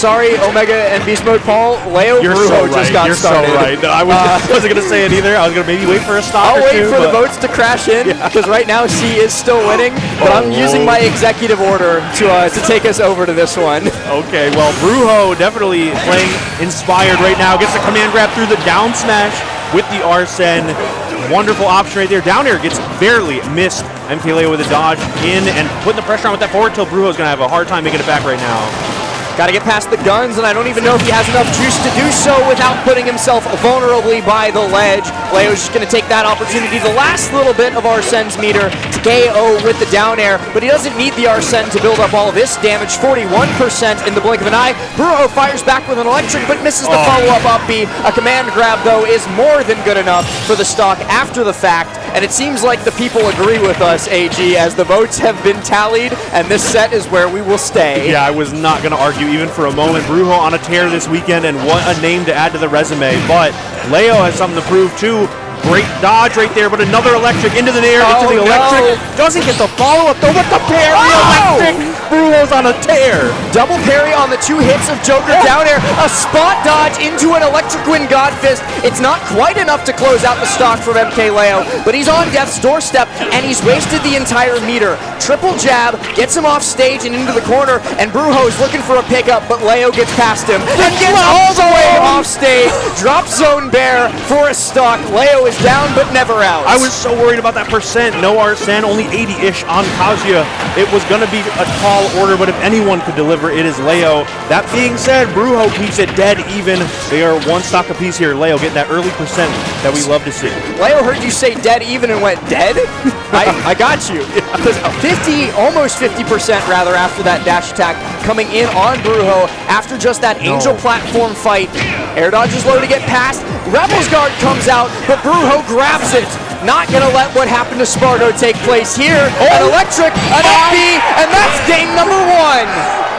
sorry, Omega and Beast Mode Paul. Leo Bruho just got started. You're so right. No, I wasn't going to say it either. I was going to maybe wait for a stop I'll wait for the votes to crash in, because right now C is still winning, but I'm using my executive order to take us over to this one. Okay, well, Bruho definitely playing inspired right now. Gets the command grab through the down smash with the Arsene. Wonderful option right there. Down air gets barely missed. MkLeo with a dodge in and putting the pressure on with that forward tilt. Bruho's going to have a hard time making it back right now. Got to get past the guns, and I don't even know if he has enough juice to do so without putting himself vulnerably by the ledge. Leo's just going to take that opportunity, the last little bit of Arsene's meter, to KO with the down air, but he doesn't need the Arsene to build up all of this damage. 41% in the blink of an eye. Bruho fires back with an electric, but misses the follow-up up B. A command grab, though, is more than good enough for the stock after the fact, and it seems like the people agree with us, AG, as the votes have been tallied, and this set is where we will stay. Yeah, I was not going to argue even for a moment. Bruho on a tear this weekend, and what a name to add to the resume. But Leo has something to prove too. Great dodge right there, but another electric into the air, into the electric. Doesn't get the follow-up though with the parry. Electric. Bruho's on a tear. Double parry on the 2 hits of Joker down air. A spot dodge into an electric wind God Fist. It's not quite enough to close out the stock from MkLeo, but he's on death's doorstep, and he's wasted the entire meter. Triple jab, gets him off stage and into the corner, and Bruho's looking for a pickup, but Leo gets past him and gets all the way off stage. Drop zone bear for a stock. Leo is down, but never out. I was so worried about that percent. No Arsene, only 80-ish on Kazuya. It was going to be a tall order, but if anyone could deliver, it is Leo. That being said, Bruho keeps it dead even. They are 1 stock apiece here. Leo getting that early percent that we love to see. Leo heard you say dead even and went dead? I got you. Because 50, almost 50% rather, after that dash attack coming in on Bruho after just that angel platform fight. Air dodge is low to get past. Rebel's Guard comes out, but Bruho grabs it. Not going to let what happened to Spargo take place here. An electric, an FB, and that's game number 1.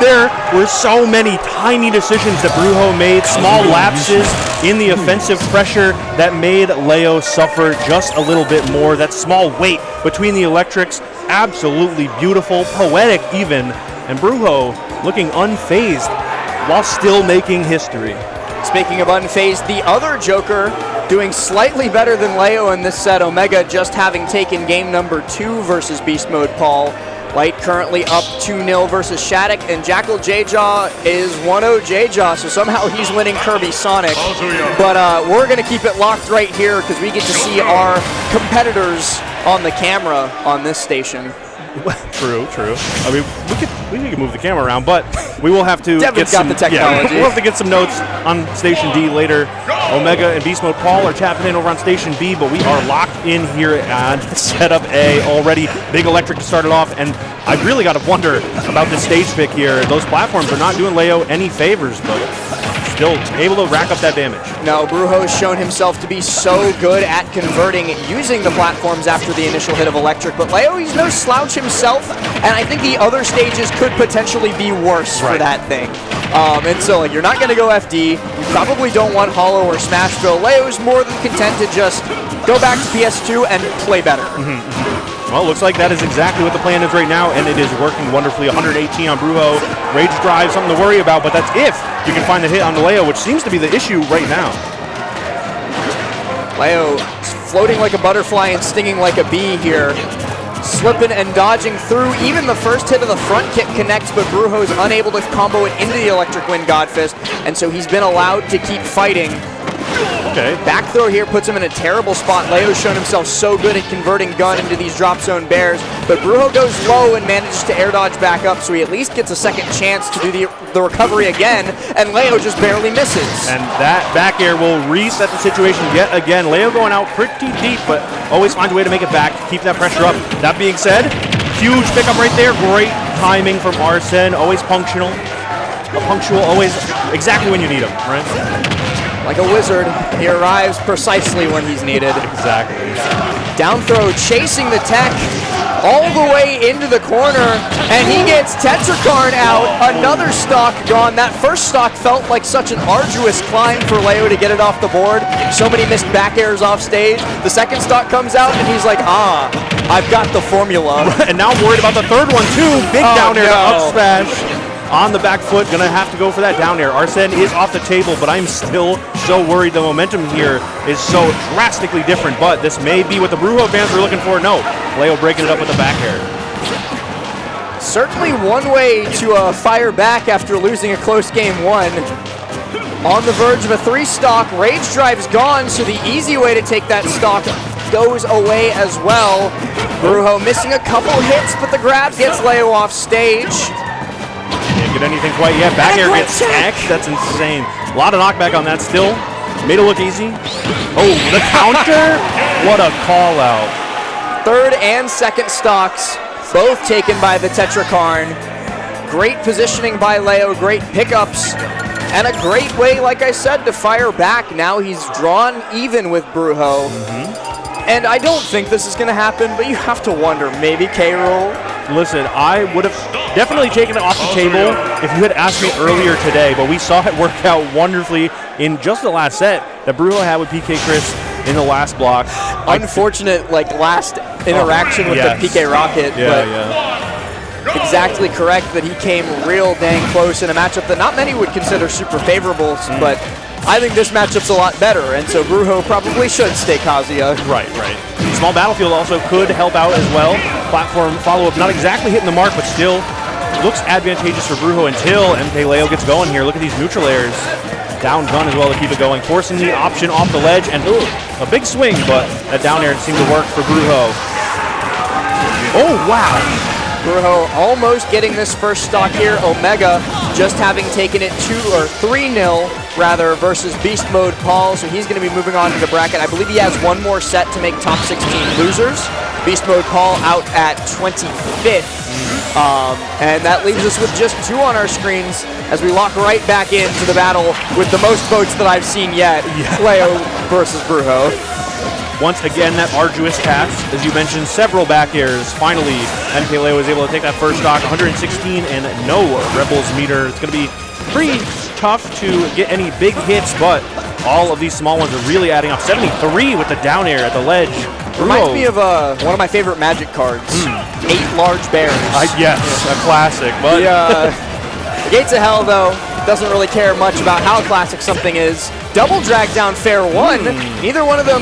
There were so many tiny decisions that Bruho made, small lapses in the offensive pressure that made Leo suffer just a little bit more. That small weight between the electrics, absolutely beautiful, poetic even, and Bruho looking unfazed while still making history. Speaking of unfazed, the other Joker doing slightly better than Leo in this set. Omega just having taken game number 2 versus Beast Mode Paul. Light currently up 2-0 versus Shattuck, and Jackal J-Jaw is 1-0 J-Jaw, so somehow he's winning Kirby Sonic. But we're going to keep it locked right here because we get to see our competitors on the camera on this station. True. I mean, we can move the camera around, but we will have to get some the technology. We'll have to get some notes on Station D later. Omega and Beast Mode Paul are tapping in over on Station B, but we are locked in here at Setup A already. Big electric to start it off, and I really got to wonder about this stage pick here. Those platforms are not doing Leo any favors, but still able to rack up that damage. No, Bruho has shown himself to be so good at converting using the platforms after the initial hit of electric, but Leo, he's no slouch himself, and I think the other stages could potentially be worse for that thing. And so, like, you're not going to go FD. You probably don't want Hollow or Smashville. Leo's more than content to just go back to PS2 and play better. Well, looks like that is exactly what the plan is right now, and it is working wonderfully. 118 on Bruho. Rage Drive, something to worry about, but that's if you can find the hit on the Leo, which seems to be the issue right now. Leo floating like a butterfly and stinging like a bee here. Slipping and dodging through. Even the first hit of the front kick connects, but Bruho's unable to combo it into the Electric Wind Godfist, and so he's been allowed to keep fighting. Okay. Back throw here puts him in a terrible spot. Leo's shown himself so good at converting gun into these drop zone bears, but Bruho goes low and manages to air dodge back up, so he at least gets a second chance to do the recovery again, and Leo just barely misses. And that back air will reset the situation yet again. Leo going out pretty deep, but always finds a way to make it back, keep that pressure up. That being said, huge pickup right there. Great timing from Arsene, always punctual. Always exactly when you need him, right? Like a wizard, he arrives precisely when he's needed. Exactly. Down throw, chasing the tech all the way into the corner, and he gets Tetrakarn out. Another stock gone. That first stock felt like such an arduous climb for Leo to get it off the board. So many missed back airs off stage. The second stock comes out, and he's like, I've got the formula. And now I'm worried about the third one, too. Big down air to up smash. on the back foot, gonna have to go for that down air. Arsene is off the table, but I'm still so worried. The momentum here is so drastically different, but this may be what the Bruho fans were looking for. No, Leo breaking it up with the back air. Certainly one way to fire back after losing a close game 1. On the verge of a 3-stock, Rage Drive's gone, so the easy way to take that stock goes away as well. Bruho missing a couple hits, but the grab gets Leo off stage. Can't get anything quite yet. Back air gets sacked. That's insane. A lot of knockback on that still. Made it look easy. Oh, the counter? What a call out. Third and second stocks, both taken by the Tetrakarn. Great positioning by Leo, great pickups, and a great way, like I said, to fire back. Now he's drawn even with Bruho. And I don't think this is going to happen, but you have to wonder, maybe K-Rool? Listen, I would have definitely taken it off the table if you had asked me earlier today, but we saw it work out wonderfully in just the last set that Bruho had with PK Chris in the last block. Unfortunate, last interaction with the PK Rocket, but exactly correct that he came real dang close in a matchup that not many would consider super favorable, but I think this matchup's a lot better, and so Bruho probably should stay Kazuya. Right. Small battlefield also could help out as well. Platform follow-up not exactly hitting the mark, but still looks advantageous for Bruho until MkLeo gets going here. Look at these neutral airs. Down gun as well to keep it going. Forcing the option off the ledge, and a big swing, but that down air seemed to work for Bruho. Oh, wow. Bruho almost getting this first stock here. Omega just having taken it 3-0 rather versus Beast Mode Paul, so he's going to be moving on to the bracket. I believe he has one more set to make top 16 losers. Beast Mode Paul out at 25th. And that leaves us with just 2 on our screens as we lock right back into the battle with the most votes that I've seen yet. Leo versus Bruho. Once again, that arduous task. As you mentioned, several back airs. Finally, MkLeo was able to take that first stock, 116 and no Rebels meter. It's going to be pretty tough to get any big hits, but all of these small ones are really adding up. 73 with the down air at the ledge. Reminds me of one of my favorite Magic cards, 8 Large Bears. Yes, a classic. But Gates of Hell, though, doesn't really care much about how classic something is. Double drag down fair 1. Neither one of them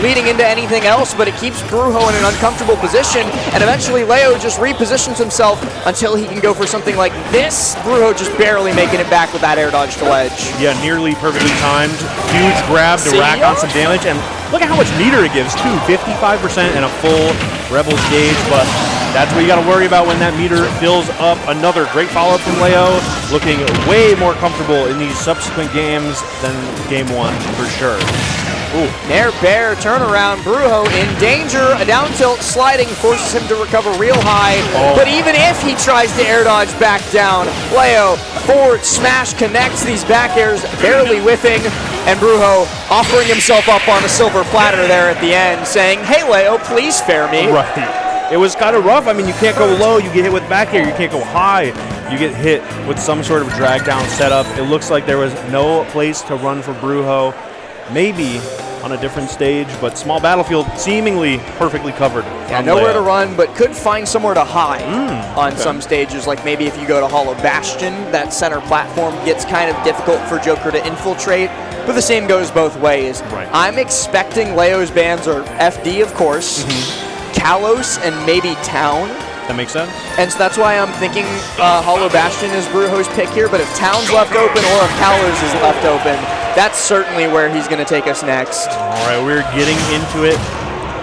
leading into anything else, but it keeps Bruho in an uncomfortable position, and eventually Leo just repositions himself until he can go for something like this. Bruho just barely making it back with that air dodge to ledge. Yeah, nearly perfectly timed. Huge grab to rack on some damage, and look at how much meter it gives, too. 55% and a full Rebels gauge, but that's what you got to worry about when that meter fills up. Another great follow-up from Leo, looking way more comfortable in these subsequent games than game 1, for sure. Nair Bear turnaround. Bruho in danger. A down tilt sliding forces him to recover real high. But even if he tries to air dodge back down, Leo forward smash connects these back airs, barely whiffing. And Bruho offering himself up on a silver platter there at the end, saying, "Hey Leo, please spare me." Right. It was kind of rough. I mean, you can't go low. You get hit with back air. You can't go high. You get hit with some sort of drag down setup. It looks like there was no place to run for Bruho. Maybe on a different stage, but small battlefield seemingly perfectly covered. Yeah, nowhere to run, but could find somewhere to hide on some stages. Like maybe if you go to Hollow Bastion, that center platform gets kind of difficult for Joker to infiltrate, but the same goes both ways. Right. I'm expecting Leo's bans are FD, of course, Kalos, and maybe Town. That makes sense. And so that's why I'm thinking Hollow Bastion is Bruho's pick here, but if Town's left open or if Kalos is left open, that's certainly where he's going to take us next. All right, we're getting into it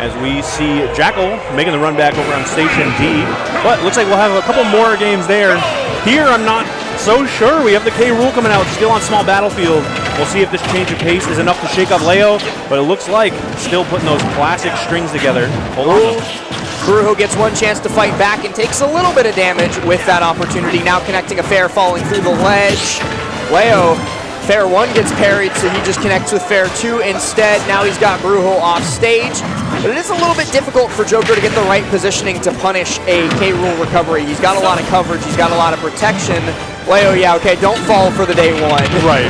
as we see Jackal making the run back over on Station D. But looks like we'll have a couple more games there. Here, I'm not so sure. We have the K-Rool coming out, still on small battlefield. We'll see if this change of pace is enough to shake up Leo, but it looks like still putting those classic strings together. Hold on. Bruho gets one chance to fight back and takes a little bit of damage with that opportunity. Now connecting a fair falling through the ledge. Leo, fair 1 gets parried, so he just connects with fair 2 instead. Now he's got Bruho off stage. But it is a little bit difficult for Joker to get the right positioning to punish a K-Rool recovery. He's got a lot of coverage, he's got a lot of protection. Leo, yeah, okay, don't fall for the day 1. Right.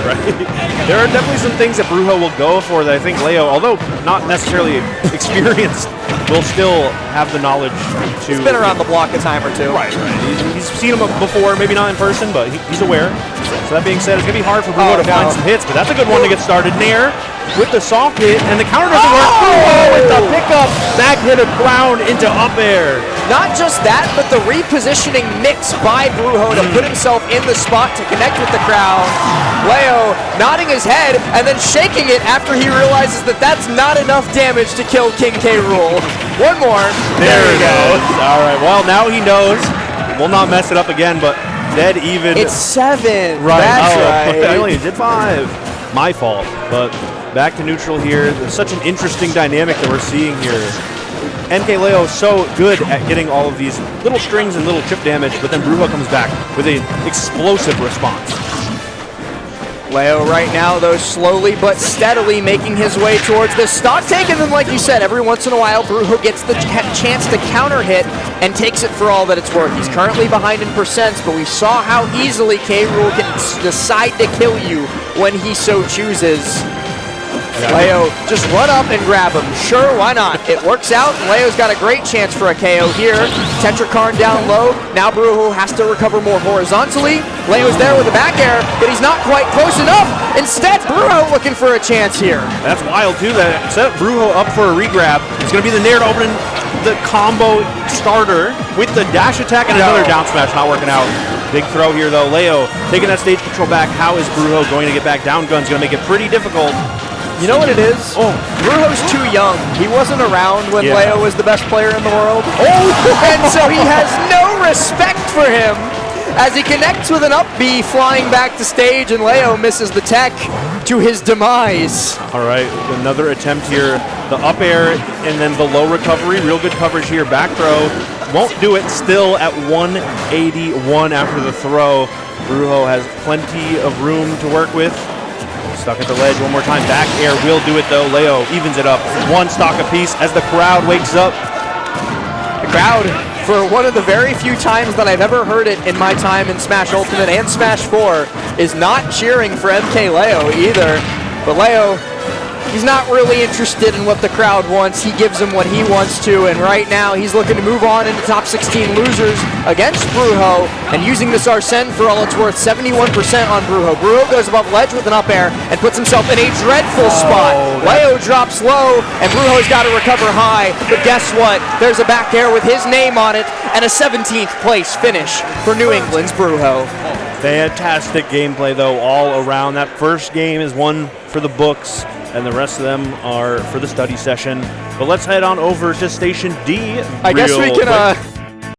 There are definitely some things that Bruho will go for that I think Leo, although not necessarily experienced, will still have the knowledge to... He's been around the block a time or two. Right. He's He's seen him before, maybe not in person, but he's aware. So that being said, it's going to be hard for Bruho to find some hits, but that's a good one to get started. Nair with the soft hit, and the counter doesn't work. Bruho with the pickup, back hit a ground into up air. Not just that, but the repositioning mix by Bruho to put himself in the spot to connect with the crowd. Leo nodding his head and then shaking it after he realizes that that's not enough damage to kill King K. Rool. One more. There he goes. All right, well, now he knows. We'll not mess it up again, but dead even. It's 7. Right. That's right. I only did 5. My fault. But back to neutral here. There's such an interesting dynamic that we're seeing here. MkLeo so good at getting all of these little strings and little chip damage, but then Bruho comes back with an explosive response. Leo right now, though, slowly but steadily making his way towards this stock take, and then, like you said, every once in a while, Bruho gets the chance to counter hit and takes it for all that it's worth. He's currently behind in percents, but we saw how easily K. Rool can decide to kill you when he so chooses. Leo, just run up and grab him. Sure, why not? It works out. Leo's got a great chance for a KO here. Tetrakarn down low. Now Bruho has to recover more horizontally. Leo's there with a back air, but he's not quite close enough. Instead, Bruho looking for a chance here. That's wild, too. That set Bruho up for a regrab. It's going to be the Nair to open the combo starter with the dash attack and another down smash. Not working out. Big throw here, though. Leo taking that stage control back. How is Bruho going to get back? Down gun's going to make it pretty difficult. You know what it is? Bruho's too young. He wasn't around when Leo was the best player in the world. And so he has no respect for him as he connects with an up B flying back to stage, and Leo misses the tech to his demise. All right, another attempt here. The up air and then the low recovery. Real good coverage here. Back throw. Won't do it. Still at 181 after the throw. Bruho has plenty of room to work with. Stuck at the ledge one more time. Back air will do it, though. Leo evens it up. One stock apiece as the crowd wakes up. The crowd, for one of the very few times that I've ever heard it in my time in Smash Ultimate and Smash 4, is not cheering for MkLeo either. But Leo, he's not really interested in what the crowd wants. He gives them what he wants to, and right now he's looking to move on into top 16 losers against Bruho, and using this Arsene for all it's worth, 71% on Bruho. Bruho goes above ledge with an up air and puts himself in a dreadful spot. Leo drops low, and Bruho's got to recover high, but guess what? There's a back air with his name on it, and a 17th place finish for New England's Bruho. Fantastic gameplay, though, all around. That first game is one for the books, and the rest of them are for the study session. But let's head on over to Station D. I guess we can